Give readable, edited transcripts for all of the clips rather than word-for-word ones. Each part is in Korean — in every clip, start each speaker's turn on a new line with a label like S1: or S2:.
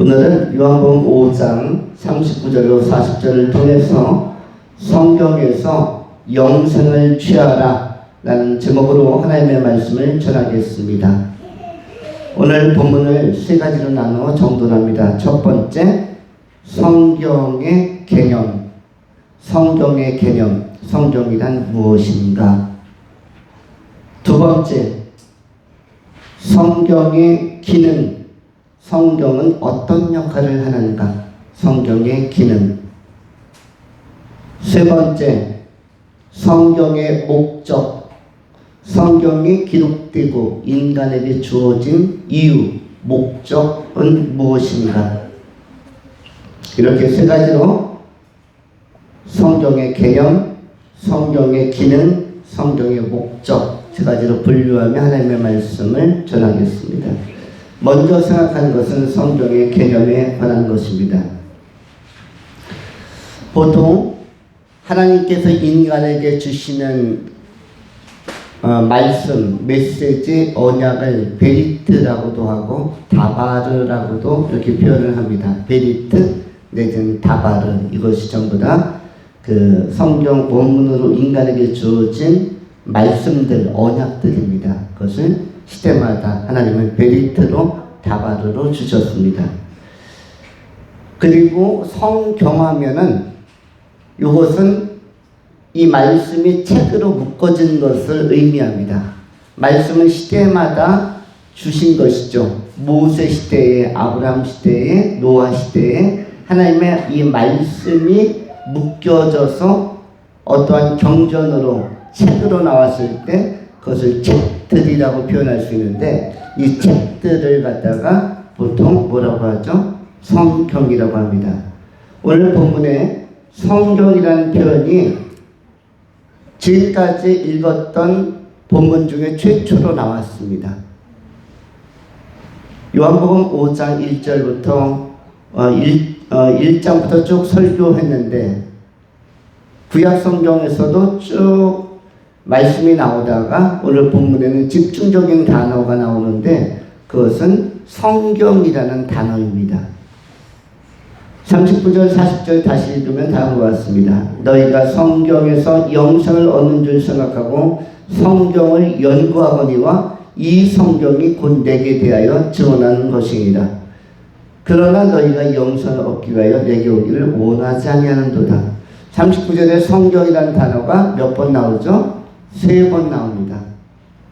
S1: 오늘은 요한복음 5장 39절로 40절을 통해서 성경에서 영생을 취하라 라는 제목으로 하나님의 말씀을 전하겠습니다. 오늘 본문을 세 가지로 나누어 정돈합니다. 첫 번째, 성경의 개념. 성경의 개념. 성경이란 무엇인가? 두 번째, 성경의 기능. 성경은 어떤 역할을 하는가? 성경의 기능. 세 번째, 성경의 목적. 성경이 기록되고 인간에게 주어진 이유, 목적은 무엇인가? 이렇게 세 가지로 성경의 개념, 성경의 기능, 성경의 목적 세 가지로 분류하며 하나님의 말씀을 전하겠습니다. 먼저 생각하는 것은 성경의 개념에 관한 것입니다. 보통 하나님께서 인간에게 주시는 말씀, 메시지, 언약을 베리트라고도 하고 다바르라고도 이렇게 표현을 합니다. 베리트 내지는 다바르, 이것이 전부 다 그 성경 원문으로 인간에게 주어진 말씀들, 언약들입니다. 그것을 시대마다 하나님은 베리트로 다바르로 주셨습니다. 그리고 성경하면은 이것은 이 말씀이 책으로 묶어진 것을 의미합니다. 말씀은 시대마다 주신 것이죠. 모세 시대에, 아브라함 시대에, 노아 시대에 하나님의 이 말씀이 묶여져서 어떠한 경전으로 책으로 나왔을 때 그것을 책들이라고 표현할 수 있는데, 이 책들을 갖다가 보통 뭐라고 하죠? 성경이라고 합니다. 오늘 본문에 성경이라는 표현이 지금까지 읽었던 본문 중에 최초로 나왔습니다. 요한복음 5장 1절부터 1장부터 쭉 설교했는데, 구약 성경에서도 쭉 말씀이 나오다가 오늘 본문에는 집중적인 단어가 나오는데 그것은 성경이라는 단어입니다. 39절 40절 다시 읽으면 다음과 같습니다. 너희가 성경에서 영생을 얻는 줄 생각하고 성경을 연구하거니와 이 성경이 곧 내게 대하여 증언하는 것이니라. 그러나 너희가 영생을 얻기 위하여 내게 오기를 원하지 아니하는도다. 39절에 성경이라는 단어가 몇 번 나오죠? 3번 나옵니다.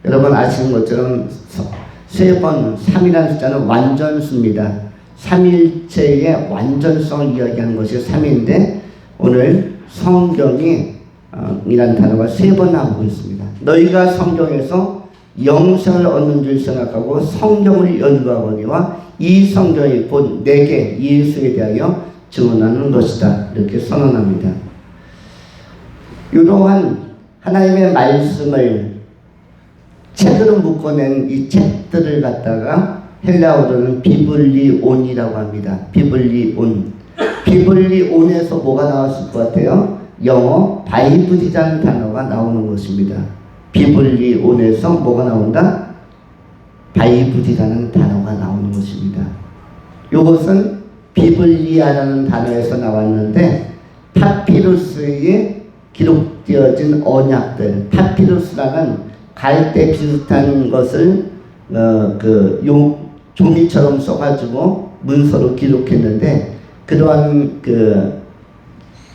S1: 여러분 아시는 것처럼 3번, 3이라는 숫자는 완전수입니다. 삼일체의 완전성을 이야기하는 것이 3인데 오늘 성경이 이라는 단어가 3번 나오고 있습니다. 너희가 성경에서 영생을 얻는 줄 생각하고 성경을 연구하거니와 이 성경이 곧 내게 예수에 대하여 증언하는 것이다. 이렇게 선언합니다. 이러한 하나님의 말씀을 책으로 묶어낸 이 책들을 갖다가 헬라어로는 비블리온이라고 합니다. 비블리온. 비블리온에서 뭐가 나왔을 것 같아요? 영어 바이블이라는 단어가 나오는 것입니다. 비블리온에서 뭐가 나온다? 바이블이라는 단어가 나오는 것입니다. 이것은 비블리아라는 단어에서 나왔는데 파피루스에 기록되어진 언약들, 파피루스라는 갈대 비슷한 것을 종이처럼 써가지고 문서로 기록했는데, 그러한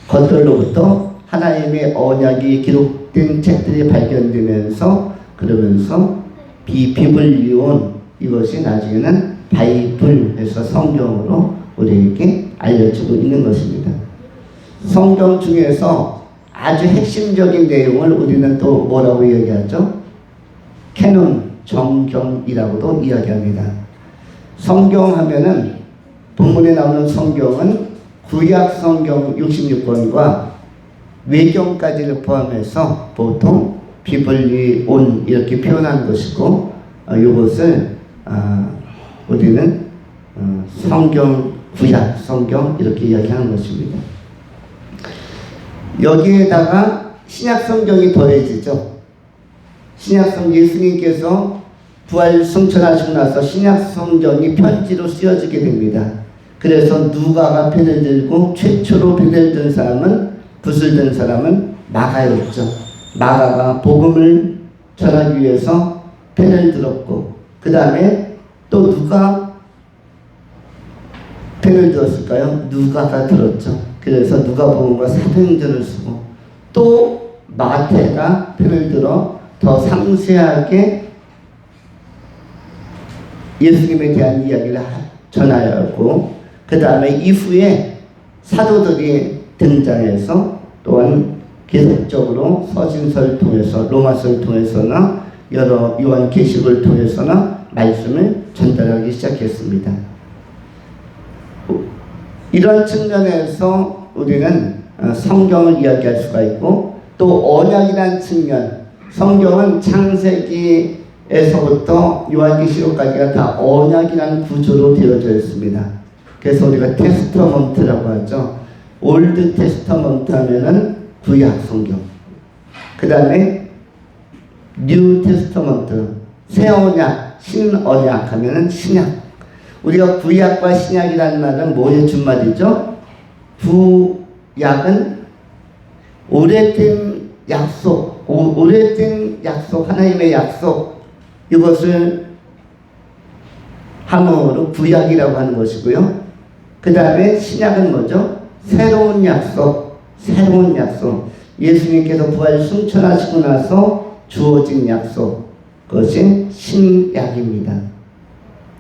S1: 것들로부터 하나님의 언약이 기록된 책들이 발견되면서 그러면서 비블리온, 이것이 나중에는 바이블에서 성경으로 우리에게 알려지고 있는 것입니다. 성경 중에서 아주 핵심적인 내용을 우리는 또 뭐라고 얘기하죠? 캐논, 정경이라고도 이야기합니다. 성경 하면은 본문에 나오는 성경은 구약 성경 66권과 외경까지를 포함해서 보통 비블리온 이렇게 표현한 것이고, 이것을 우리는 성경, 구약 성경 이렇게 이야기하는 것입니다. 여기에다가 신약 성경이 더해지죠. 신약 성경, 예수님께서 부활 승천하시고 나서 신약 성경이 편지로 쓰여지게 됩니다. 그래서 누가가 펜을 들고 최초로 펜을 든 사람은, 붓을 든 사람은 마가였죠. 마가가 복음을 전하기 위해서 펜을 들었고, 그 다음에 또 누가 펜을 들었을까요? 누가가 들었죠. 그래서 누가복음과 사도행전을 쓰고, 또 마태가 펜을 들어 더 상세하게 예수님에 대한 이야기를 전하였고, 그 다음에 이후에 사도들이 등장해서 또한 계속적으로 서신서를 통해서, 로마서를 통해서나 여러 요한계시록을 통해서나 말씀을 전달하기 시작했습니다. 이런 측면에서 우리는 성경을 이야기할 수가 있고, 또 언약이라는 측면, 성경은 창세기에서부터 요한계시록까지가 다 언약이라는 구조로 되어져 있습니다. 그래서 우리가 테스터먼트라고 하죠. 올드 테스터먼트 하면은 구약 성경, 그 다음에 뉴 테스터먼트, 새 언약, 신 언약 하면은 신약. 우리가 구약과 신약이라는 말은 뭐에 준 말이죠? 구약은 오래된 약속, 오래된 약속, 하나님의 약속, 이것을 한어로 구약이라고 하는 것이고요. 그 다음에 신약은 뭐죠? 새로운 약속, 새로운 약속. 예수님께서 부활 승천하시고 나서 주어진 약속, 그것이 신약입니다.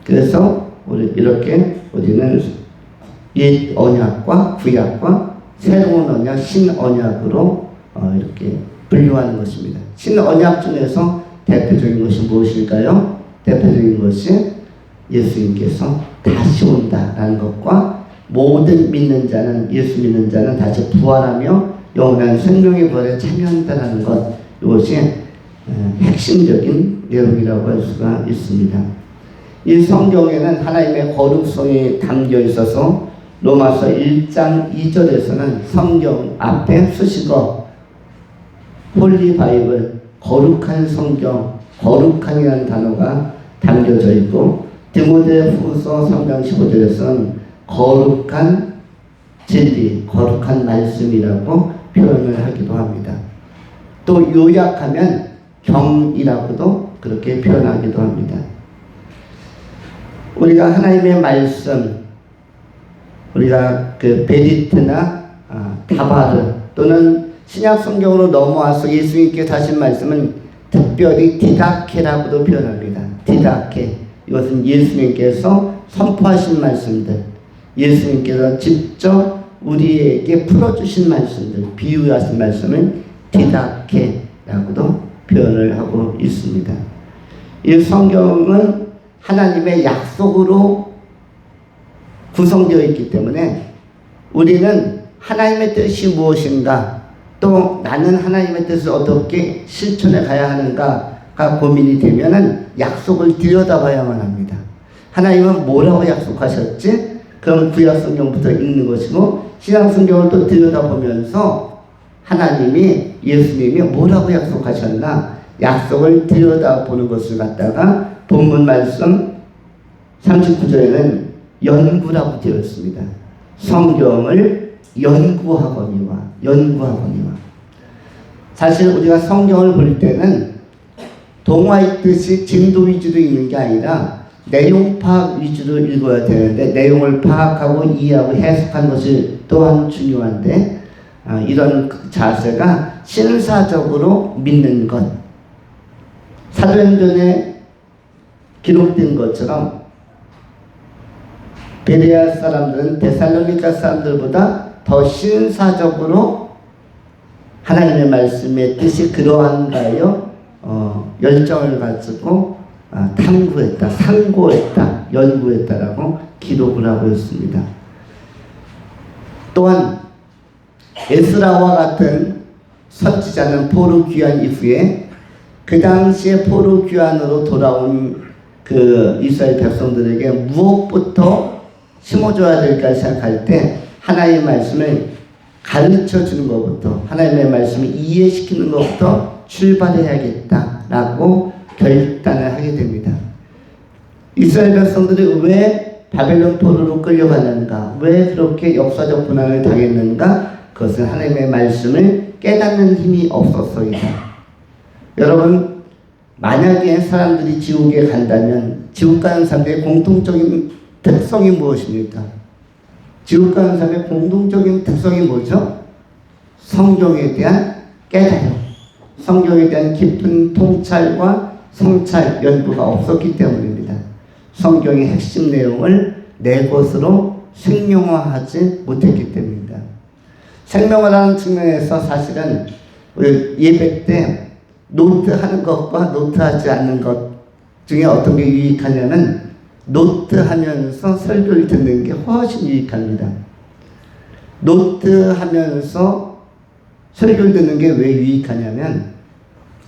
S1: 그래서 이렇게 우리는 옛 언약과 구약과 새로운 언약, 신언약으로 이렇게 분류하는 것입니다. 신언약 중에서 대표적인 것이 무엇일까요? 대표적인 것이 예수님께서 다시 온다라는 것과 모든 믿는 자는, 예수 믿는 자는 다시 부활하며 영원한 생명의 부활에 참여한다는 것, 이것이 핵심적인 내용이라고 할 수가 있습니다. 이 성경에는 하나님의 거룩성이 담겨 있어서 로마서 1장 2절에서는 성경 앞에 수식어 홀리 바이블, 거룩한 성경, 거룩한이라는 단어가 담겨져 있고, 디모데후서 3장 15절에서는 거룩한 진리, 거룩한 말씀이라고 표현을 하기도 합니다. 또 요약하면 경이라고도 그렇게 표현하기도 합니다. 우리가 하나님의 말씀, 우리가 그 베리트나 다바르 또는 신약 성경으로 넘어와서 예수님께서 하신 말씀은 특별히 디다케라고도 표현합니다. 디다케, 이것은 예수님께서 선포하신 말씀들, 예수님께서 직접 우리에게 풀어주신 말씀들, 비유하신 말씀을 디다케라고도 표현을 하고 있습니다. 이 성경은 하나님의 약속으로 구성되어 있기 때문에 우리는 하나님의 뜻이 무엇인가, 또 나는 하나님의 뜻을 어떻게 실천해 가야 하는가가 고민이 되면은 약속을 들여다봐야만 합니다. 하나님은 뭐라고 약속하셨지? 그럼 구약 성경부터 읽는 것이고, 신약 성경을 또 들여다보면서 하나님이, 예수님이 뭐라고 약속하셨나, 약속을 들여다보는 것을 갖다가 본문 말씀 39절에는 연구라고 되어 있습니다. 성경을 연구하거니와. 사실 우리가 성경을 볼 때는 동화 읽듯이 진도 위주로 읽는 게 아니라 내용 파악 위주로 읽어야 되는데, 내용을 파악하고 이해하고 해석하는 것이 또한 중요한데, 이런 자세가 신사적으로 믿는 것, 사도행전에 기록된 것처럼 베레아 사람들은 데살로니가 사람들보다 더 신사적으로 하나님의 말씀의 뜻이 그러한가요? 열정을 가지고 탐구했다, 상고했다, 연구했다라고 기록을 하고 있습니다. 또한 에스라와 같은 선지자는 포로 귀환 이후에 그 당시에 포로 귀환으로 돌아온 그 이스라엘 백성들에게 무엇부터 심어줘야 될까 생각할 때 하나님의 말씀을 가르쳐 주는 것부터, 하나님의 말씀을 이해시키는 것부터 출발해야겠다라고 결단을 하게 됩니다. 이스라엘 백성들이 왜 바벨론 포로로 끌려갔는가? 왜 그렇게 역사적 고난을 당했는가? 그것은 하나님의 말씀을 깨닫는 힘이 없었어이다. 여러분, 만약에 사람들이 지옥에 간다면 지옥 가는 사람들의 공통적인 특성이 무엇입니까? 지옥 가는 사람의 공통적인 특성이 뭐죠? 성경에 대한 깨달음, 성경에 대한 깊은 통찰과 성찰, 연구가 없었기 때문입니다. 성경의 핵심 내용을 내 것으로 생명화하지 못했기 때문입니다. 생명화라는 측면에서 사실은 예배 때 노트하는 것과 노트하지 않는 것 중에 어떤 게 유익하냐면 노트하면서 설교를 듣는 게 훨씬 유익합니다. 노트하면서 설교를 듣는 게 왜 유익하냐면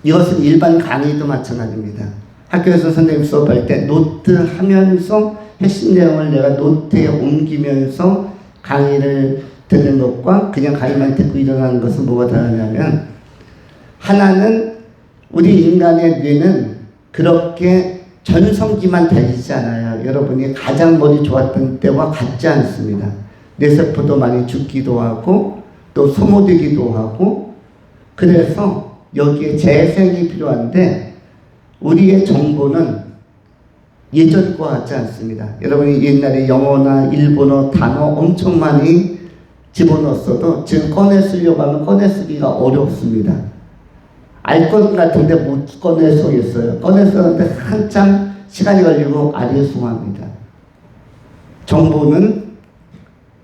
S1: 이것은 일반 강의도 마찬가지입니다. 학교에서 선생님 수업할 때 노트하면서 핵심 내용을 내가 노트에 옮기면서 강의를 듣는 것과 그냥 강의만 듣고 일어나는 것은 뭐가 다르냐면 하나는 우리 인간의 뇌는 그렇게 전성기만 달리지 않아요. 여러분이 가장 머리 좋았던 때와 같지 않습니다. 뇌세포도 많이 죽기도 하고 또 소모되기도 하고 그래서 여기에 재생이 필요한데 우리의 정보는 예전과 같지 않습니다. 여러분이 옛날에 영어나 일본어 단어 엄청 많이 집어넣었어도 지금 꺼내 쓰려고 하면 꺼내 쓰기가 어렵습니다. 알 것 같은데 못 꺼내 쓰겠어요. 꺼내 쓰는데 한참 시간이 걸리고 아리송합니다. 정보는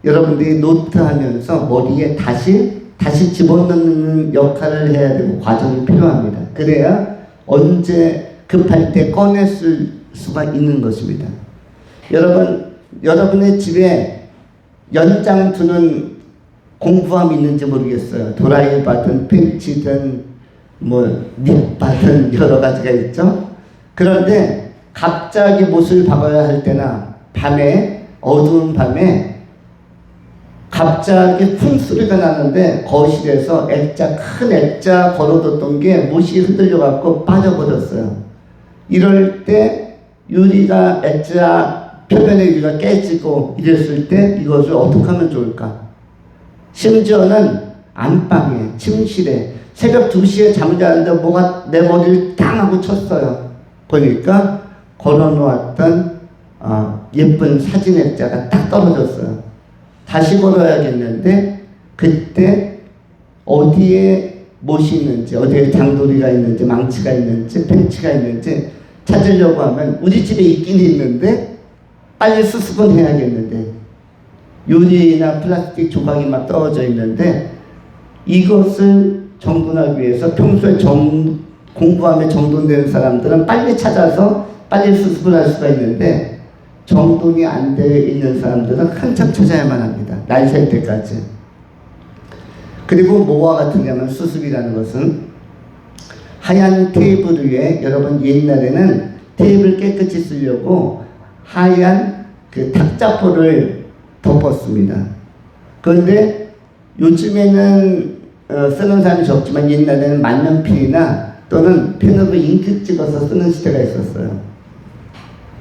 S1: 여러분들이 노트하면서 머리에 다시 집어넣는 역할을 해야 되고 과정이 필요합니다. 그래야 언제 급할 때 꺼내 쓸 수가 있는 것입니다. 여러분의 집에 연장 두는 공구함이 있는지 모르겠어요. 도라이바든 펜치든 닙바든 여러 가지가 있죠. 그런데 갑자기 못을 박아야 할 때나 밤에 어두운 밤에 갑자기 쿵 소리가 나는데 거실에서 큰 액자 걸어뒀던 게 못이 흔들려갖고 빠져버렸어요. 이럴 때 액자 표면의 유리가 깨지고 이랬을 때 이것을 어떻게 하면 좋을까? 심지어는 안방에, 침실에 새벽 2시에 잠을 자는데 뭐가 내 머리를 땅 하고 쳤어요. 보니까 걸어놓았던 예쁜 사진 액자가 딱 떨어졌어요. 다시 걸어야겠는데 그때 어디에 못이 있는지, 어디에 장도리가 있는지, 망치가 있는지, 펜치가 있는지 찾으려고 하면 우리 집에 있긴 있는데 빨리 수습은 해야겠는데 유리나 플라스틱 조각이 막 떨어져 있는데 이것을 정돈하기 위해서 평소에 공부함에 정돈되는 사람들은 빨리 찾아서 빨리 수습을 할 수가 있는데 정돈이 안 되어 있는 사람들은 한참 찾아야만 합니다. 날 셀 때까지. 그리고 뭐와 같으냐면 수습이라는 것은 하얀 테이블 위에 여러분 옛날에는 테이블 깨끗이 쓰려고 하얀 그 탁자포를 덮었습니다. 그런데 요즘에는 쓰는 사람이 적지만 옛날에는 만년필이나 또는 펜으로 잉크 찍어서 쓰는 시대가 있었어요.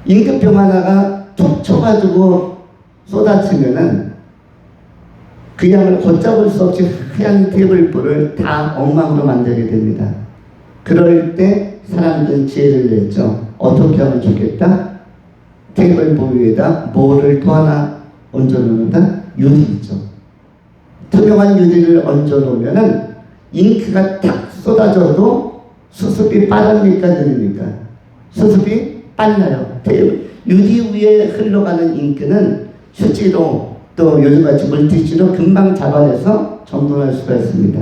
S1: 잉크병 하나가 툭 쳐가지고 쏟아지면은 그 양을 걷잡을 수 없이 하얀 테이블보를 다 엉망으로 만들게 됩니다. 그럴 때 사람들은 지혜를 냈죠. 어떻게 하면 좋겠다? 테이블보 위에다 뭐를 또 하나 얹어놓는다? 유리죠. 투명한 유리를 얹어놓으면은 잉크가 탁 쏟아져도 수습이 빠릅니까? 느립니까? 수습이 빨라요. 유리 위에 흘러가는 잉크는 휴지로 또 요즘같이 물티슈로 금방 잡아내서 정돈할 수가 있습니다.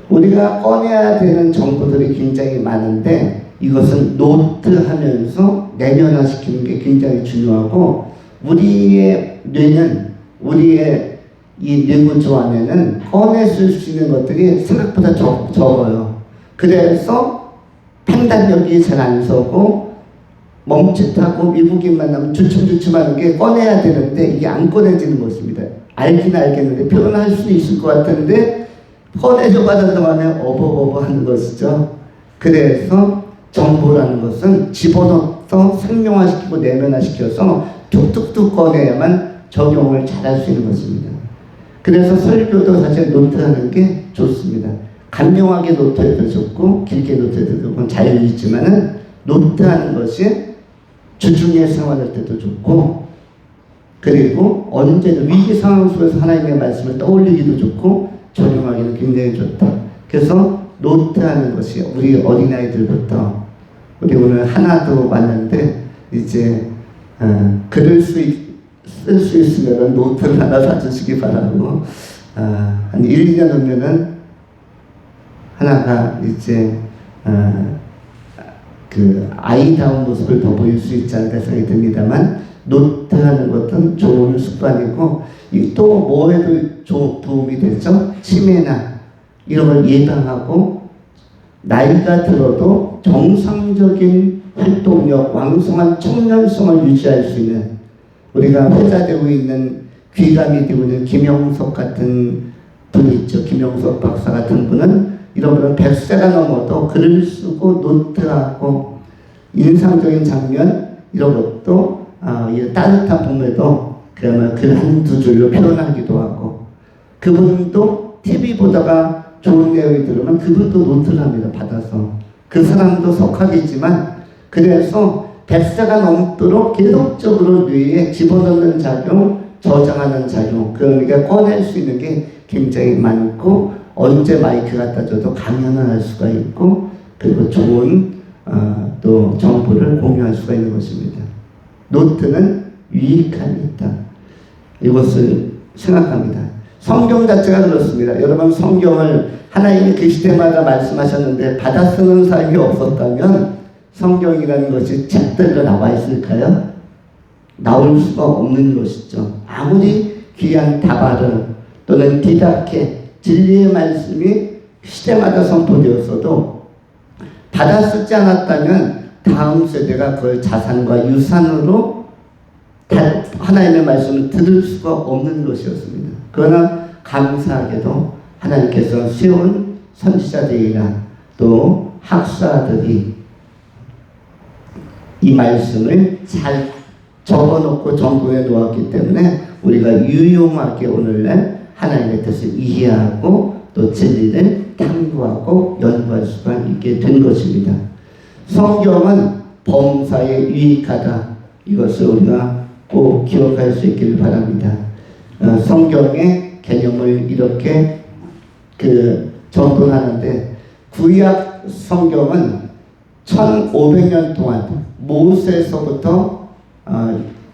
S1: 우리가 꺼내야 되는 정보들이 굉장히 많은데 이것은 노트하면서 내면화시키는 게 굉장히 중요하고 우리의 뇌는 우리의 이 뇌구조 안에는 꺼내쓸 수 있는 것들이 생각보다 적어요. 그래서 판단력이 잘 안 서고 멈칫하고 미국인만 나면 주춤주춤하는 게 꺼내야 되는데 이게 안 꺼내지는 것입니다. 알긴 알겠는데 표현할 수 있을 것 같은데 꺼내려고 하는 동안에 어버버버하는 것이죠. 그래서 정보라는 것은 집어넣어서 생명화시키고 내면화시켜서 툭툭툭 꺼내야만 적용을 잘할 수 있는 것입니다. 그래서 설교도 사실 노트하는 게 좋습니다. 간명하게 노트해도 좋고 길게 노트해도 좋고 자유있지만은 노트하는 것이 주중에 생활할 때도 좋고, 그리고 언제든 위기 상황 속에서 하나님의 말씀을 떠올리기도 좋고 적용하기는 굉장히 좋다. 그래서 노트하는 것이 우리 어린아이들부터, 우리 오늘 하나도 왔는데 이제 글을 쓸 수 있으면 노트를 하나 사주시기 바라고, 한 1, 2년 후면은 하나가 이제 그 아이다운 모습을 더 보일 수 있지 않을까 생각이 듭니다만, 노트하는 것은 좋은 습관이고, 또 뭐에도 도움이 되죠. 치매나 이런 걸 예방하고, 나이가 들어도 정상적인 활동력, 왕성한 청년성을 유지할 수 있는, 우리가 회자되고 있는 귀감이 되고 있는 김영석 같은 분이 있죠. 김영석 박사 같은 분은 이런 분은 100세가 넘어도 글을 쓰고 노트하고 인상적인 장면 이런 것도 따뜻한 봄에도 그야말로 글 한두 줄로 표현하기도 하고, 그분도 TV 보다가 좋은 내용이 들으면 그분도 노트를 합니다. 받아서. 그 사람도 속하겠지만, 그래서 100세가 넘도록 계속적으로 뇌에 집어넣는 작용, 저장하는 작용, 그러니까 꺼낼 수 있는 게 굉장히 많고, 언제 마이크 갖다 줘도 강연을 할 수가 있고, 그리고 좋은 또 정보를 공유할 수가 있는 것입니다. 노트는 유익함이 있다. 이것을 생각합니다. 성경 자체가 그렇습니다. 여러분, 성경을 하나님이 그 시대마다 말씀하셨는데 받아 쓰는 사람이 없었다면 성경이라는 것이 책들로 나와 있을까요? 나올 수가 없는 것이죠. 아무리 귀한 다바르 또는 디다케 진리의 말씀이 시대마다 선포되었어도 받아 쓰지 않았다면 다음 세대가 그걸 자산과 유산으로 하나님의 말씀을 들을 수가 없는 것이었습니다. 그러나 감사하게도 하나님께서 세운 선지자들이나 또 학사들이 이 말씀을 잘 적어놓고 정돈해 놓았기 때문에 우리가 유용하게 오늘날 하나님의 뜻을 이해하고 또 진리를 탐구하고 연구할 수가 있게 된 것입니다. 성경은 범사에 유익하다. 이것을 우리가 꼭 기억할 수 있기를 바랍니다. 성경의 개념을 이렇게 정돈하는데, 구약 성경은 1500년 동안 모세서부터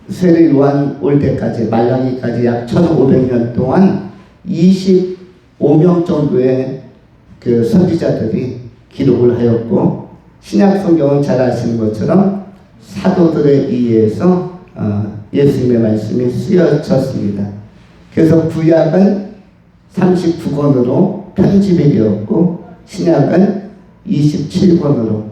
S1: 세례 요한 올 때까지, 말라기까지 약 1500년 동안 25명 정도의 그 선지자들이 기록을 하였고, 신약 성경은 잘 아시는 것처럼 사도들에 의해서 예수님의 말씀이 쓰여졌습니다. 그래서 구약은 39권으로 편집이 되었고 신약은 27권으로,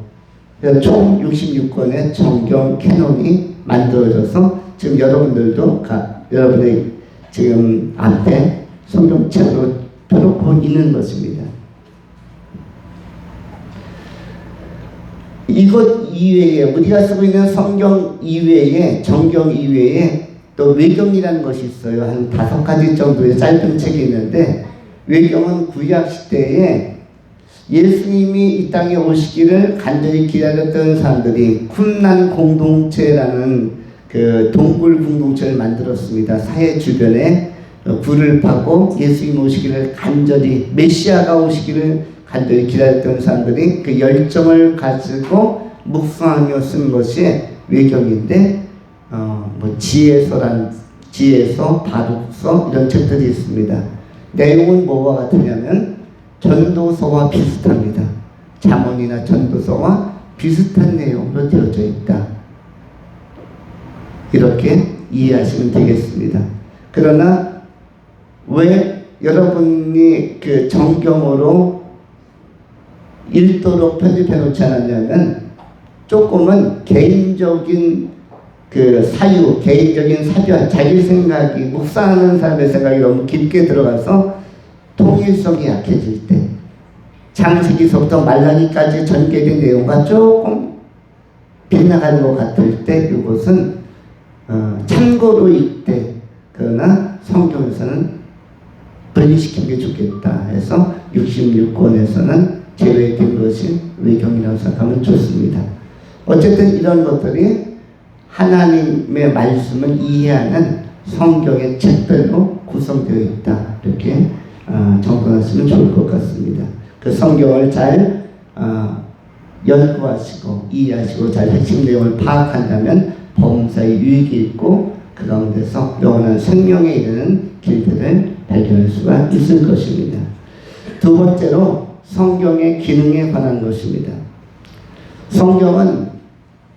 S1: 총 66권의 정경 캐논이 만들어져서 지금 여러분들도 여러분의 지금 앞에 성경책으로 펴놓고 있는 것입니다. 이것 이외에, 우리가 쓰고 있는 성경 이외에, 정경 이외에 또 외경이라는 것이 있어요. 한 5가지 정도의 짧은 책이 있는데, 외경은 구약 시대에 예수님이 이 땅에 오시기를 간절히 기다렸던 사람들이 쿰난 공동체라는 그 동굴 공동체를 만들었습니다. 사해 주변에 굴을 파고 예수님 오시기를 간절히, 메시아가 오시기를 간절히 기다렸던 사람들이 그 열정을 가지고 묵상하며 쓴 것이 외경인데, 지혜서, 바룩서 이런 책들이 있습니다. 내용은 뭐와 같으냐면 전도서와 비슷합니다. 잠언이나 전도서와 비슷한 내용으로 되어져 있다. 이렇게 이해하시면 되겠습니다. 그러나 왜 여러분이 그 정경으로 읽도록 편집해 놓지 않았냐면, 조금은 개인적인 그 사유, 개인적인 사견, 자기 생각이, 묵상하는 사람의 생각이 너무 깊게 들어가서 통일성이 약해질 때, 창세기서부터 말라기까지 전개된 내용과 조금 빗나가는 것 같을 때, 이것은 참고로 읽되 그러나 성경에서는 분리시킨 게 좋겠다 해서 66권에서는 제외된 것이 외경이라고 생각하면 좋습니다. 어쨌든 이런 것들이 하나님의 말씀을 이해하는 성경의 책들로 구성되어 있다. 이렇게 정돈하시면 좋을 것 같습니다. 그 성경을 잘 연구하시고 이해하시고 잘 핵심 내용을 파악한다면 범사의 유익이 있고 그 가운데서 영원한 생명에 이르는 길들을 발견할 수가 있을 것입니다. 두 번째로 성경의 기능에 관한 것입니다. 성경은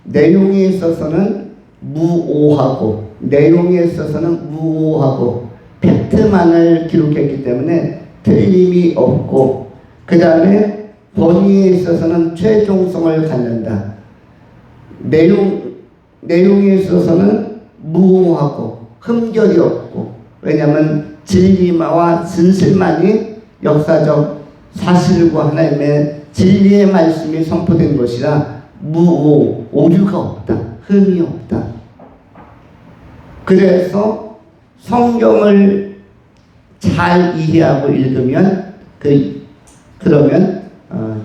S1: 내용에 있어서는 무오하고 팩트만을 기록했기 때문에 틀림이 없고 그 다음에 권위에 있어서는 최종성을 갖는다. 내용에 있어서는 무오하고 흠결이 없고 왜냐하면 진리와 진실만이 역사적 사실과 하나님의 진리의 말씀이 선포된 것이라 오류가 없다. 흠이 없다. 그래서 성경을 잘 이해하고 읽으면 그러면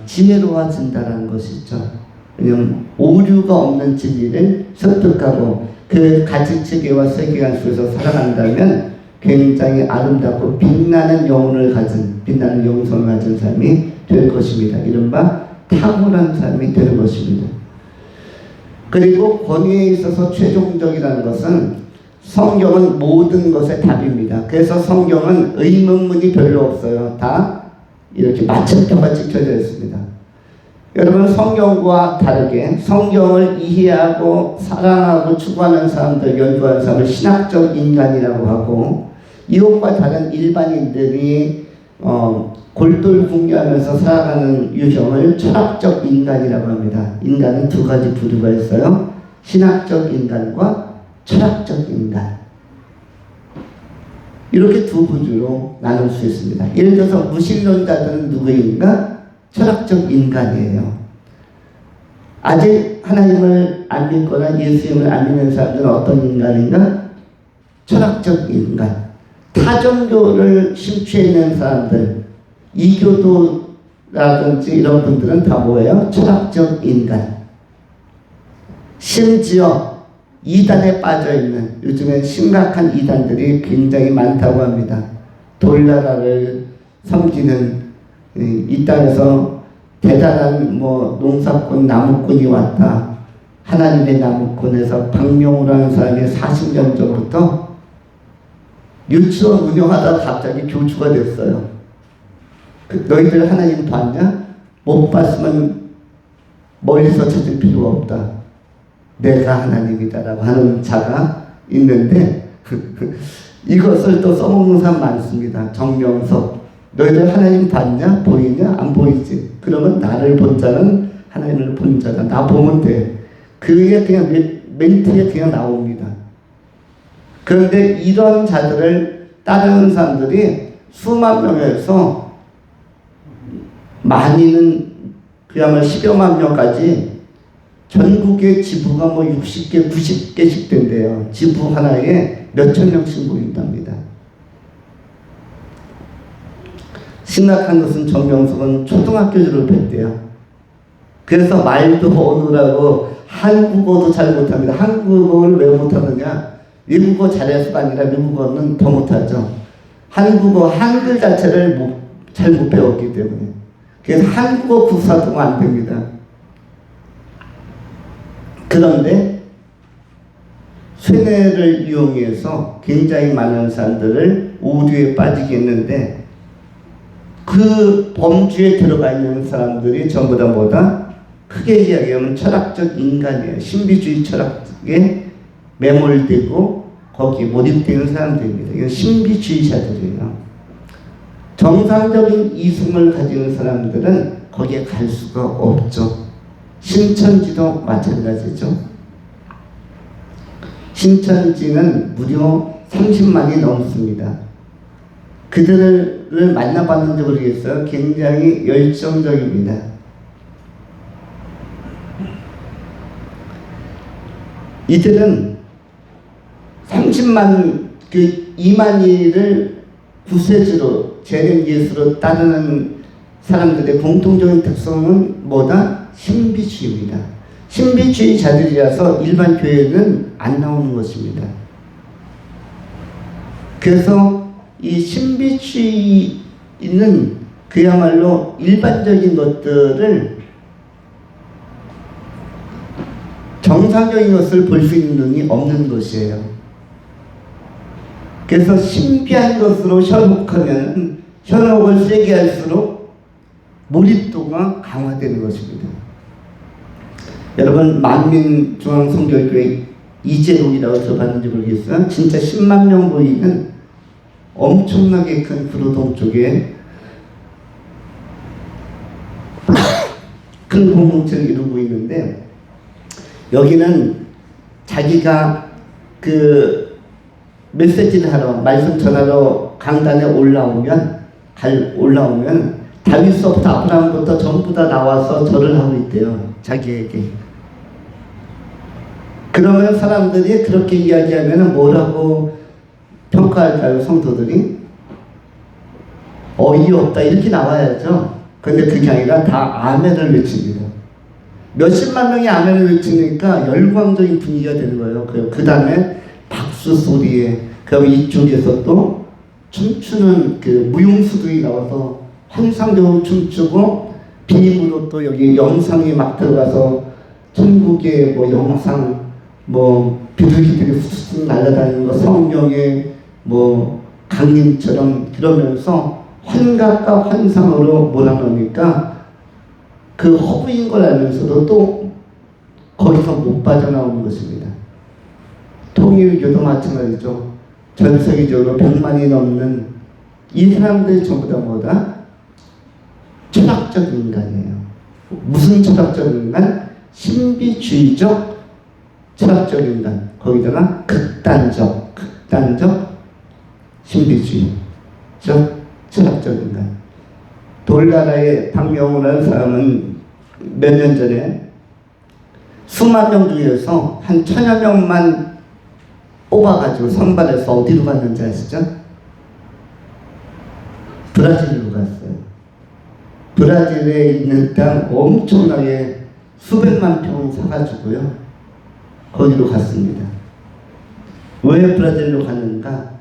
S1: 지혜로워진다는 것이죠. 왜냐하면 오류가 없는 진리를 습득하고 그 가치체계와 세계관 속에서 살아간다면 굉장히 아름답고 빛나는 영성을 가진 삶이 될 것입니다. 이른바 탁월한 삶이 되는 것입니다. 그리고 권위에 있어서 최종적이라는 것은 성경은 모든 것의 답입니다. 그래서 성경은 의문문이 별로 없어요. 다 이렇게 맞춤표가 찍혀져 있습니다. 여러분 성경과 다르게 성경을 이해하고 사랑하고 추구하는 사람들, 연구하는 사람을 신학적 인간이라고 하고 이것과 다른 일반인들이 골똘궁리하면서 살아가는 유형을 철학적 인간이라고 합니다. 인간은 두 가지 부류가 있어요. 신학적 인간과 철학적 인간. 이렇게 두 부류로 나눌 수 있습니다. 예를 들어서 무신론자들은 누구인가? 철학적 인간이에요. 아직 하나님을 안 믿거나 예수님을 안 믿는 사람들은 어떤 인간인가? 철학적 인간. 타종교를 심취해 있는 사람들, 이교도라든지 이런 분들은 다 뭐예요? 철학적 인간. 심지어 이단에 빠져있는 요즘엔 심각한 이단들이 굉장히 많다고 합니다. 돌나라를 섬기는 이 땅에서 대단한 농사꾼 나무꾼이 왔다. 하나님의 나무꾼에서 박명우라는 사람이 40년 전부터 유치원 운영하다가 갑자기 교주가 됐어요. 너희들 하나님 봤냐? 못 봤으면 멀리서 찾을 필요가 없다. 내가 하나님이다라고 하는 자가 있는데 이것을 또 써먹는 사람 많습니다. 정명석. 너희들 하나님 봤냐? 보이냐? 안 보이지? 그러면 나를 본 자는 하나님을 본 자다. 나 보면 돼. 그게 그냥 멘트에 그냥 나옵니다. 그런데 이런 자들을 따르는 사람들이 수만 명에서 많이는 그야말로 10여만 명까지 전국의 지부가 60개, 90개씩 된대요. 지부 하나에 몇천 명씩 모인답니다. 심각한 것은 정명석은 초등학교 졸업했대요. 그래서 말도 어느라고 한국어도 잘 못합니다. 한국어를 왜 못하느냐? 외국어 잘해서가 아니라 미국어는 더 못하죠. 한국어, 한글 자체를 잘 못 배웠기 때문에. 그래서 한국어 구사도 안 됩니다. 그런데 쇠뇌를 이용해서 굉장히 많은 사람들을 오류에 빠지게 했는데 그 범주에 들어가 있는 사람들이 전부 다 뭐다? 크게 이야기하면 철학적 인간이에요. 신비주의 철학에 매몰되고 거기에 몰입되는 사람들입니다. 이건 신비주의자들이에요. 정상적인 이성을 가지는 사람들은 거기에 갈 수가 없죠. 신천지도 마찬가지죠. 신천지는 무려 30만이 넘습니다. 그들을 만나봤는지 모르겠어요. 굉장히 열정적입니다. 이들은 30만 그 이만희를 구세주로 재림 예수로 따르는 사람들의 공통적인 특성은 뭐다? 신비주의입니다. 신비주의자들이라서 일반 교회는 안 나오는 것입니다. 그래서 이 신비주의는 그야말로 일반적인 것들을 정상적인 것을 볼 수 있는 눈이 없는 것이에요. 그래서 신비한 것으로 현혹하면 현혹을 세게 할수록 몰입도가 강화되는 것입니다. 여러분 만민중앙성결교회 이재록이라고 들어봤는지 모르겠어요. 진짜 10만 명 모이는 엄청나게 큰 구로동 쪽에 큰 공동체를 이루고 있는데, 여기는 자기가 그 메시지를 하러, 말씀 전하러 강단에 올라오면 다윗서부터 아브라함부터 전부 다 나와서 절을 하고 있대요. 자기에게. 그러면 사람들이 그렇게 이야기하면 뭐라고 평가할까요? 성도들이 어이없다 이렇게 나와야죠. 근데 그게 아니라 다 아멘을 외칩니다. 몇십만 명이 아멘을 외치니까 열광적인 분위기가 되는 거예요. 그 다음에 박수 소리에, 그럼 이쪽에서 또 춤추는 그 무용수들이 나와서 환상적으로 춤추고, 비밀로 또 여기 영상이 막 들어가서 천국의 뭐 영상, 뭐 비둘기들이 훅 날아다니는 거, 성경의 뭐 강림처럼 그러면서 환각과 환상으로 몰아넣으니까 그 허브인 걸 알면서도 또 거기서 못 빠져나오는 것입니다. 통일교도 마찬가지죠. 전 세계적으로 100만이 넘는 이 사람들이 전부 다 뭐다? 철학적 인간이에요. 무슨 철학적 인간? 신비주의적 철학적 인간. 거기다가 극단적 신비주의적 철학적 인간. 돌나라의 박명호라는 사람은 몇 년 전에 수만 명 중에서 한 1000여 명만 뽑아가지고 선발해서 어디로 갔는지 아시죠? 브라질로 갔어요. 브라질에 있는 땅 엄청나게 수백만 평 사가지고요, 거기로 갔습니다. 왜 브라질로 갔는가?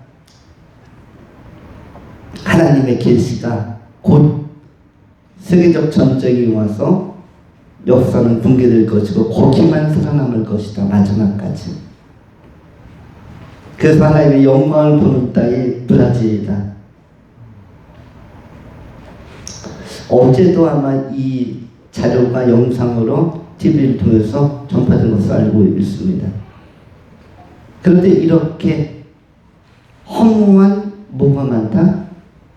S1: 하나님의 계시가 곧 세계적 전쟁이 와서 역사는 붕괴될 것이고 거기만 살아남을 것이다, 마지막까지. 그래서 하나님의 영광을 보는 땅이 브라질이다. 어제도 아마 이 자료가 영상으로 TV를 통해서 전파된 것을 알고 있습니다. 그런데 이렇게 허무한 뭐가 많다?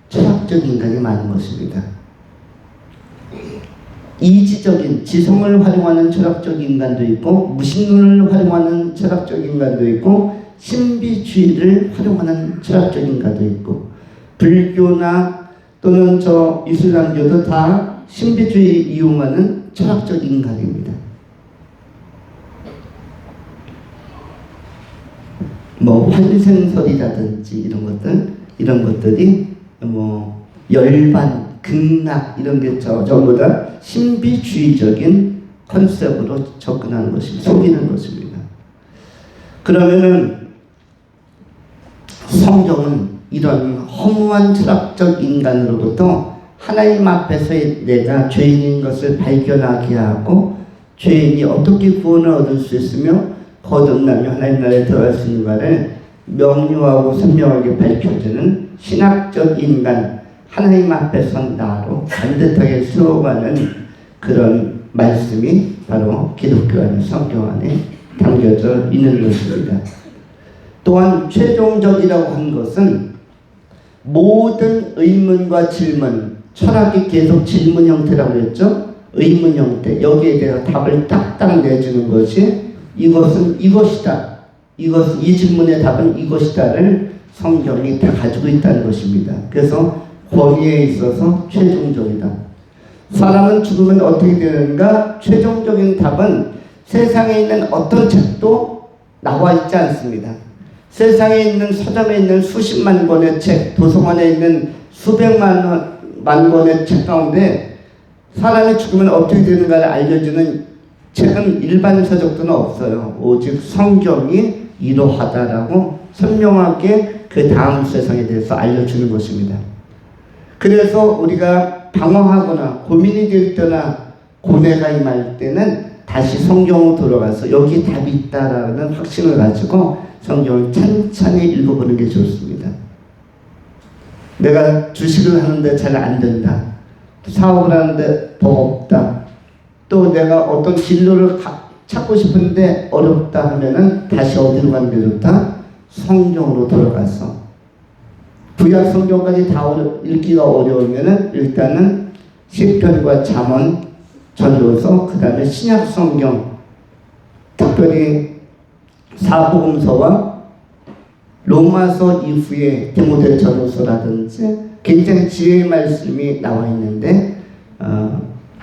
S1: 철학적 인간이 많은 것입니다. 이지적인 지성을 활용하는 철학적 인간도 있고, 무신론을 활용하는 철학적 인간도 있고, 신비주의를 활용하는 철학적 인간도 있고, 불교나 또는 저 이슬람교도 다 신비주의 이용하는 철학적 인간입니다. 뭐 환생설이라든지 이런 것들이 뭐 열반, 극락 이런 게 전부 다 신비주의적인 컨셉으로 접근하는 것입니다. 속이는 것입니다. 그러면은 성경은 이런 허무한 철학적 인간으로부터 하나님 앞에서 내가 죄인인 것을 발견하게 하고, 죄인이 어떻게 구원을 얻을 수 있으며 거듭나며 하나님 나라에 들어갈 수 있는가를 명료하고 선명하게 밝혀주는 신학적 인간, 하나님 앞에서 나로 반듯하게 세워가는 그런 말씀이 바로 기독교 안에, 성경 안에 담겨져 있는 것입니다. 또한 최종적이라고 한 것은 모든 의문과 질문, 철학이 계속 질문 형태라고 했죠. 의문 형태, 여기에 대해서 답을 딱딱 내주는 것이 이것은 이것이다, 이 질문의 답은 이것이다를 성경이 다 가지고 있다는 것입니다. 그래서 권위에 있어서 최종적이다. 사람은 죽으면 어떻게 되는가? 최종적인 답은 세상에 있는 어떤 책도 나와 있지 않습니다. 세상에 있는 서점에 있는 수십만 권의 책, 도서관에 있는 수백만 권의 책 가운데 사람이 죽으면 어떻게 되는가를 알려주는 책은 일반 서적들은 없어요. 오직 성경이 이러하다라고 선명하게 그 다음 세상에 대해서 알려주는 것입니다. 그래서 우리가 방황하거나 고민이 될 때나 고뇌가 임할 때는 다시 성경으로 돌아가서 여기 답이 있다라는 확신을 가지고 성경을 천천히 읽어보는 게 좋습니다. 내가 주식을 하는데 잘 안 된다. 사업을 하는데 더 없다. 또 내가 어떤 진로를 찾고 싶은데 어렵다 하면은 다시 어디로 가는 게 좋다? 성경으로 돌아가서 구약 성경까지 다 읽기가 어려우면은 일단은 시편과 잠언, 전도서, 그 다음에 신약 성경, 특별히 사복음서와 로마서 이후에 디모데 전후서라든지 굉장히 지혜의 말씀이 나와 있는데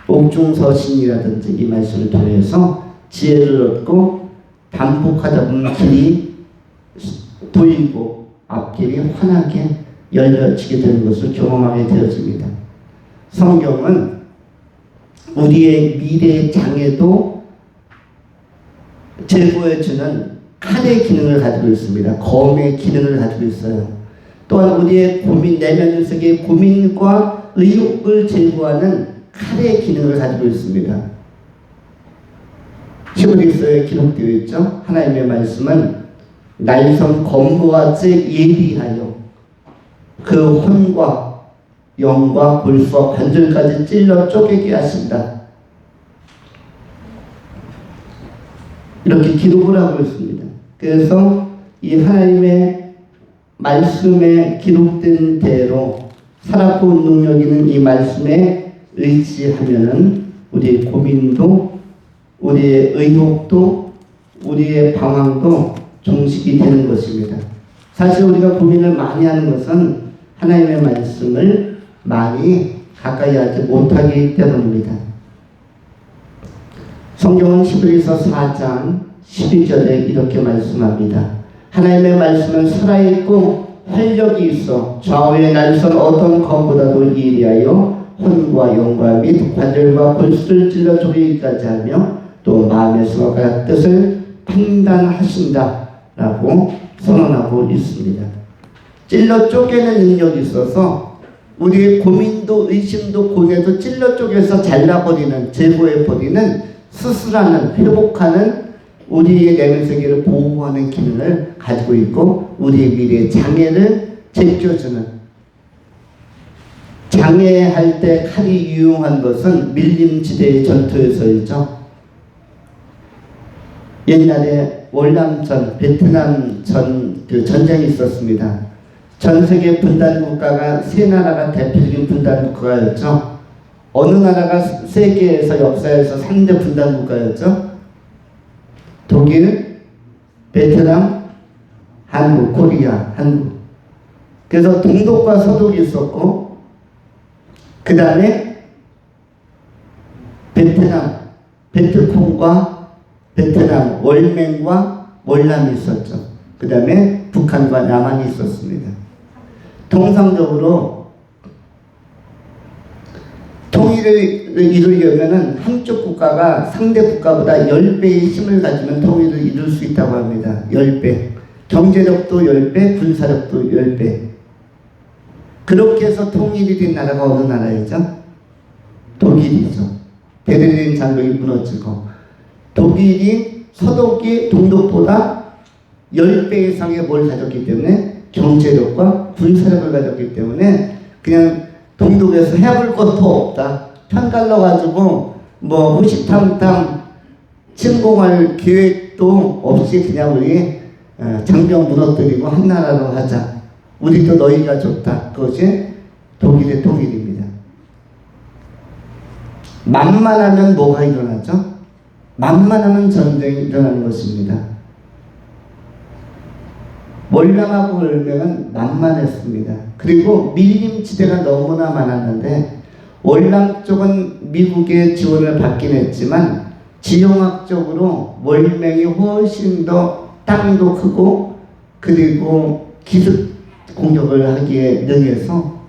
S1: 옥중서신이라든지 이 말씀을 통해서 지혜를 얻고 반복하다 보면 길이 보이고 앞길이 환하게 열려지게 되는 것을 경험하게 되어집니다. 성경은 우리의 미래의 장애도 제거해주는 칼의 기능을 가지고 있습니다. 검의 기능을 가지고 있어요. 또한 우리의 고민, 내면 속의 고민과 의욕을 제거하는 칼의 기능을 가지고 있습니다. 히브리서에 기록되어 있죠. 하나님의 말씀은 날선 검과 같이 예리하여 그 혼과 영과 골수와 관절까지 찔러 쪼개게 하신다. 이렇게 기록을 하고 있습니다. 그래서 이 하나님의 말씀에 기록된 대로 살아본 능력 있는 이 말씀에 의지하면은 우리의 고민도, 우리의 의혹도, 우리의 방황도 종식이 되는 것입니다. 사실 우리가 고민을 많이 하는 것은 하나님의 말씀을 많이 가까이 하지 못하기 때문입니다. 성경은 히브리서 4장 12절에 이렇게 말씀합니다. 하나님의 말씀은 살아있고 활력이 있어 좌우에 날선 어떤 검보다도 예리하여 혼과 영과 및 관절과 골수를 찔러 쪼개기까지 하며 또 마음의 생각과 뜻을 판단하신다 라고 선언하고 있습니다. 찔러 쪼개는 능력이 있어서 우리의 고민도 의심도 고뇌도 찔러 쪼개서 잘라버리는, 제거해버리는, 수술하는, 회복하는 우리의 내면 세계를 보호하는 기능을 가지고 있고 우리의 미래의 장애를 제껴주는, 장애할 때 칼이 유용한 것은 밀림지대의 전투에서이죠. 옛날에 월남전, 베트남 전쟁이 있었습니다. 전 세계 분단 국가가 세 나라가 대표적인 분단 국가였죠. 어느 나라가 세계에서 역사에서 3대 분단 국가였죠? 독일, 베트남, 한국, 코리아, 한국. 그래서 동독과 서독이 있었고, 그 다음에 베트남, 베트콩과 베트남, 월맹과 월남이 있었죠. 그 다음에 북한과 남한이 있었습니다. 통상적으로 통일을 이루려면 한쪽 국가가 상대 국가보다 10배의 힘을 가지면 통일을 이룰 수 있다고 합니다. 10배. 경제력도 10배, 군사력도 10배. 그렇게 해서 통일이 된 나라가 어느 나라이죠? 독일이죠. 베를린 장벽이 무너지고 독일이 서독이 동독보다 10배 이상의 뭘 가졌기 때문에 경제력과 군사력을 가졌기 때문에 그냥 동독에서 해볼 것도 없다. 편갈라 가지고 뭐 후시탐탐 침공할 계획도 없이 그냥 우리 장벽 무너뜨리고 한 나라로 하자. 우리도 너희가 좋다. 그것이 독일의 통일입니다. 만만하면 뭐가 일어나죠? 만만하면 전쟁이 일어나는 것입니다. 월남하고 월맹은 만만했습니다. 그리고 밀림지대가 너무나 많았는데 월남 쪽은 미국의 지원을 받긴 했지만 지형학적으로 월맹이 훨씬 더 땅도 크고 그리고 기습 공격을 하기에 능해서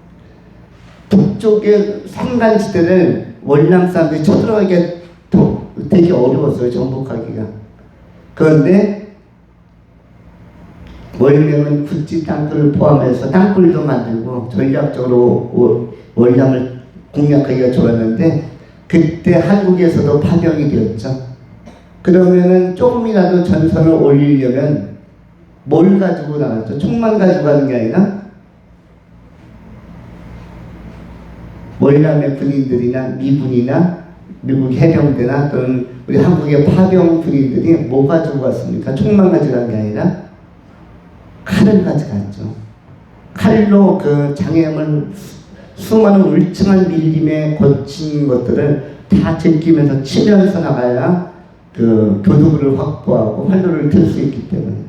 S1: 북쪽의 산간지대를 월남 사람들이 쳐들어가기가 되게 어려웠어요. 정복하기가. 그런데 월명은 굿지 땅굴을 포함해서 땅굴도 만들고 전략적으로 월남을 공략하기가 좋았는데 그때 한국에서도 파병이 되었죠. 그러면은 조금이라도 전선을 올리려면 뭘 가지고 나갔죠? 총만 가지고 가는 게 아니라 월남의 군인들이나 미군이나 미국 해병대나 또는 우리 한국의 파병 군인들이 뭐 가지고 갔습니까? 총만 가지고 간 게 아니라 칼을 가져갔죠. 칼로 그 장애물 수많은 울창한 밀림에 거친 것들을 다 제끼면서 치면서 나가야 그 교두부를 확보하고 활로를 들 수 있기 때문에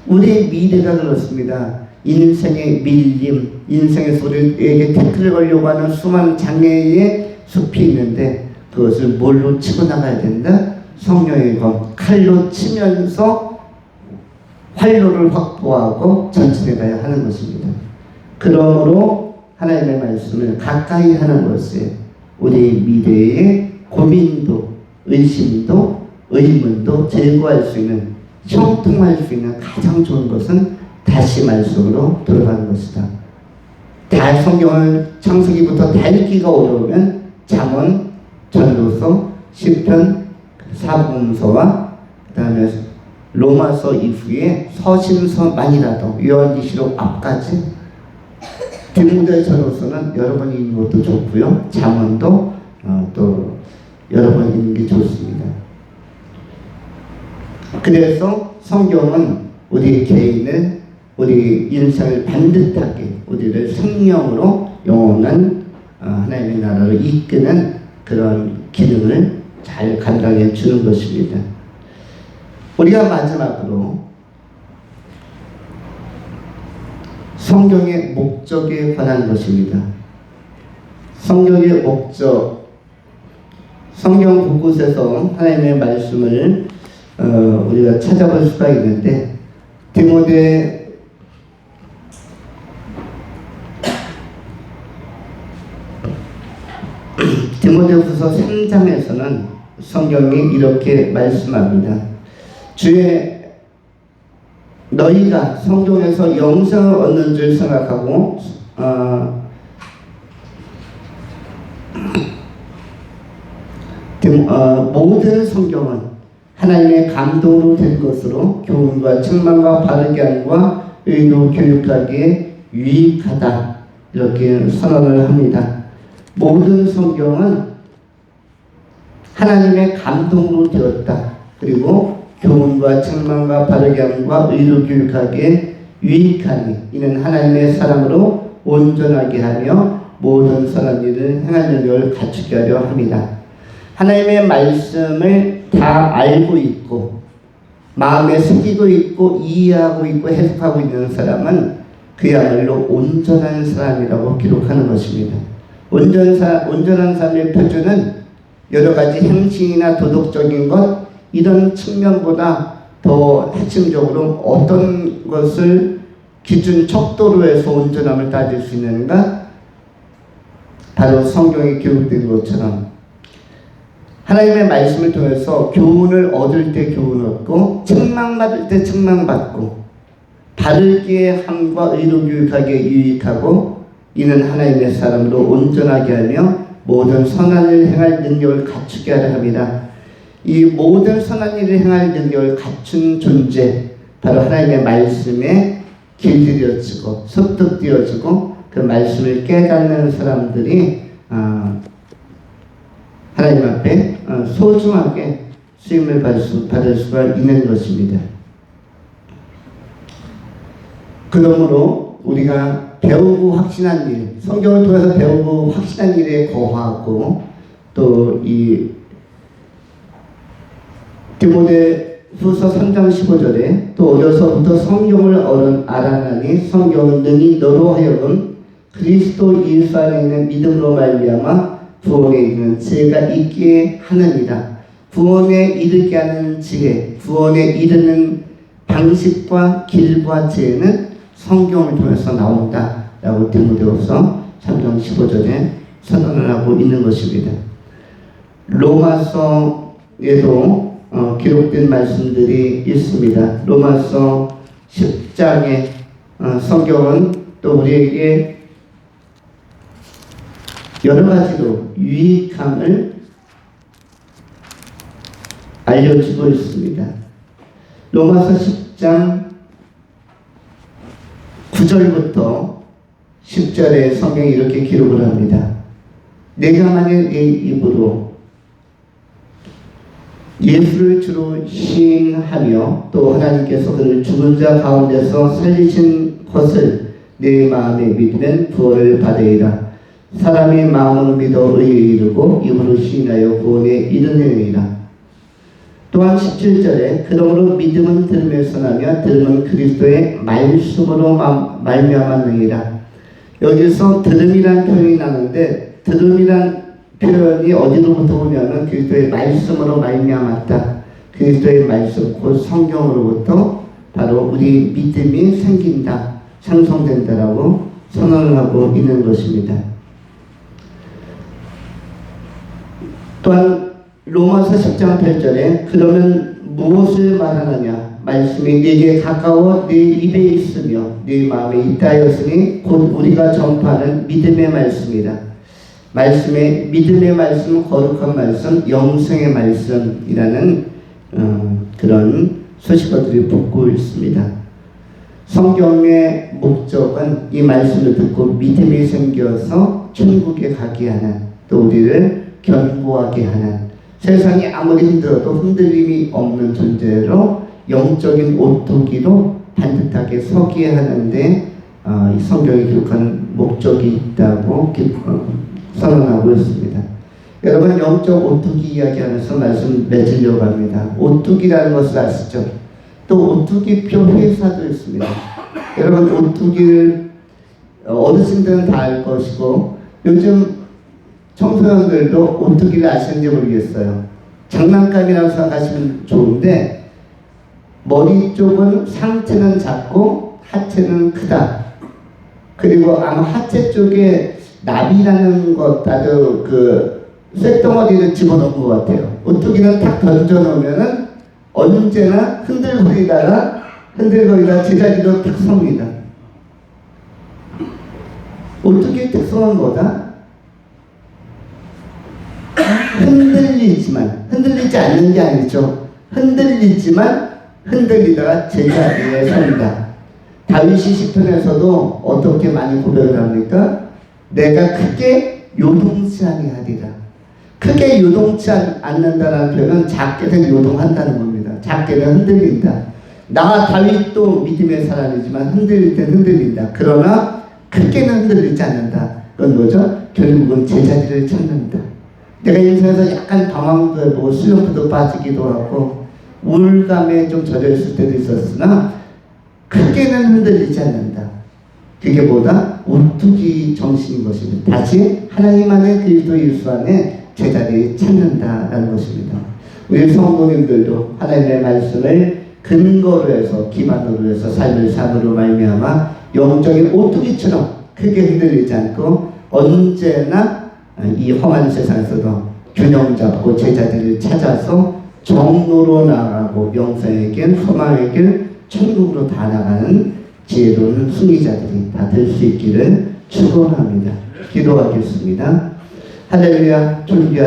S1: 우리의 미래가 그렇습니다. 인생의 밀림, 인생에서 우리에게 태클을 걸려고 하는 수많은 장애의 숲이 있는데 그것을 뭘로 치고 나가야 된다? 성령의 검, 칼로 치면서 활로를 확보하고 전진해 가야 하는 것입니다. 그러므로 하나님의 말씀을 가까이 하는 것에 우리 미래의 고민도, 의심도, 의문도 제거할 수 있는, 형통할 수 있는 가장 좋은 것은 다시 말씀으로 들어가는 것이다. 성경을 창세기부터 다 읽기가 어려우면 잠언, 전도서, 시편, 사복음서와 그 다음에 로마서 이후에 서신서만이라도 요한계시록 앞까지 디모데전서는 여러 번 읽는 것도 좋고요. 잠언도 또 여러 번 읽는 게 좋습니다. 그래서 성경은 우리 개인을, 우리 인생을 반듯하게 우리를 생명으로 영원한 하나님의 나라로 이끄는 그런 기능을 잘 감당해 주는 것입니다. 우리가 마지막으로 성경의 목적에 관한 것입니다. 성경의 목적, 성경 곳곳에서 하나님의 말씀을 우리가 찾아볼 수가 있는데 디모데후서 3장에서는 성경이 이렇게 말씀합니다. 주의 너희가 성경에서 영생을 얻는 줄 생각하고 모든 성경은 하나님의 감동으로 된 것으로 교훈과 책망과 바르게 함과 의로 교육하기에 유익하다 이렇게 선언을 합니다. 모든 성경은 하나님의 감동으로 되었다. 그리고 교훈과 책망과 바르게 함과 의로 교육하기에 유익하니 이는 하나님의 사람으로 온전하게 하며 모든 선한 일을 행할 능력을 갖추게 하려 합니다. 하나님의 말씀을 다 알고 있고 마음에 새기고 있고 이해하고 있고 해석하고 있는 사람은 그야말로 온전한 사람이라고 기록하는 것입니다. 온전한 사람의 표준은 여러 가지 행실이나 도덕적인 것 이런 측면보다 더 핵심적으로 어떤 것을 기준 척도로 해서 온전함을 따질 수 있는가? 바로 성경에 기록된 것처럼 하나님의 말씀을 통해서 교훈을 얻을 때 교훈 얻고 책망받을 때 책망받고 바르게 함과 의로 교육하기에 유익하고 이는 하나님의 사람으로 온전하게 하며 모든 선한 일을 행할 능력을 갖추게 하려 합니다. 이 모든 선한 일을 행할 능력을 갖춘 존재 바로 하나님의 말씀에 길들여지고 습득되어지고 그 말씀을 깨닫는 사람들이 하나님 앞에 소중하게 쓰임을 받을 수가 있는 것입니다. 그러므로 우리가 배우고 확신한 일, 성경을 통해서 배우고 확신한 일에 거하고 또 이 디모데후서 3장 15절에 또 어려서부터 성경을 알아나니 성경은 능히 너로 하여금 그리스도 예수 안에 있는 믿음으로 말미암아 구원에 이르는 지혜가 있게 하느니라. 구원에 이르게 하는 지혜, 구원에 이르는 방식과 길과 지혜는 성경을 통해서 나온다라고 디모데후서 3장 15절에 선언을 하고 있는 것입니다. 로마서에도 기록된 말씀들이 있습니다. 로마서 10장의 성경은 또 우리에게 여러 가지로 유익함을 알려주고 있습니다. 로마서 10장 9절부터 10절에 성경이 이렇게 기록을 합니다. 내가 만일 내 입으로 예수를 주로 시인하며 또 하나님께서 그를 죽은 자 가운데서 살리신 것을 내 마음에 믿으면 구원을 받으리라. 사람이 마음으로 믿어 의에 이르고 입으로 시인하여 구원에 이르느니라. 또한 17절에 그러므로 믿음은 들음에서 나며 들음은 그리스도의 말씀으로 말미암았느니라. 여기서 들음이란 표현이 나는데 들음이란 표현이 어디로부터 오냐면 그리스도의 말씀으로 말미암았다. 그리스도의 말씀 곧 성경으로부터 바로 우리 믿음이 생긴다, 상성된다라고 선언을 하고 있는 것입니다. 또한 로마서 10장 8절에 그러면 무엇을 말하느냐 말씀이 네게 가까워 네 입에 있으며 네 마음에 있다 하였으니 곧 우리가 전파하는 믿음의 말씀이다. 말씀의 믿음의 말씀, 거룩한 말씀, 영생의 말씀이라는 그런 소식어들이 붙고 있습니다. 성경의 목적은 이 말씀을 듣고 믿음이 생겨서 천국에 가게 하는, 또 우리를 견고하게 하는, 세상이 아무리 힘들어도 흔들림이 없는 존재로 영적인 오토기로 반듯하게 서게 하는데 이 성경이 기록하는 목적이 있다고 선언하고 있습니다. 여러분, 영적 오뚜기 이야기하면서 말씀 맺으려고 합니다. 오뚜기라는 것을 아시죠? 또 오뚜기표 회사도 있습니다. 여러분, 오뚜기를 어르신들은 다 알 것이고 요즘 청소년들도 오뚜기를 아시는지 모르겠어요. 장난감이라고 생각하시면 좋은데 머리 쪽은 상체는 작고 하체는 크다. 그리고 아마 하체 쪽에 나비라는 것 아주 쇳덩어리를 집어넣은 것 같아요. 오뚜기는 탁 던져놓으면은 언제나 흔들거리다가 제자리로 탁 섭니다. 오뚜기의 특성은 뭐다? 흔들리지 않는 게 아니죠. 흔들리지만 흔들리다가 제자리에 섭니다. 다윗이 시편에서도 어떻게 많이 고백을 합니까? 내가 크게 요동치 아니하리라. 크게 요동치 않는다는 표현은 작게는 요동한다는 겁니다. 작게는 흔들린다. 나 다윗도 믿음의 사람이지만 흔들릴 땐 흔들린다. 그러나 크게는 흔들리지 않는다. 그건 뭐죠? 결국은 제자리를 찾는다. 내가 인생에서 약간 방황도 해보고 슬럼프도 빠지기도 하고 우울감에 좀 젖어 있을 때도 있었으나 크게는 흔들리지 않는다. 그게 뭐다? 오뚜기 정신인 것입니다. 다시 하나님 안에 그리스도 예수 안에 제자리를 찾는다라는 것입니다. 우리 성도님들도 하나님의 말씀을 근거로 해서 기반으로 해서 삶을 삶으로 말미암아 영적인 오뚜기처럼 크게 흔들리지 않고 언제나 이 험한 세상에서도 균형 잡고 제자들을 찾아서 정로로 나아가고 영생의 길, 소망의 길, 천국으로 다 나가는 지혜로운 승리자들이 다 될 수 있기를 축원합니다. 기도하겠습니다. 할렐루야. 존귀한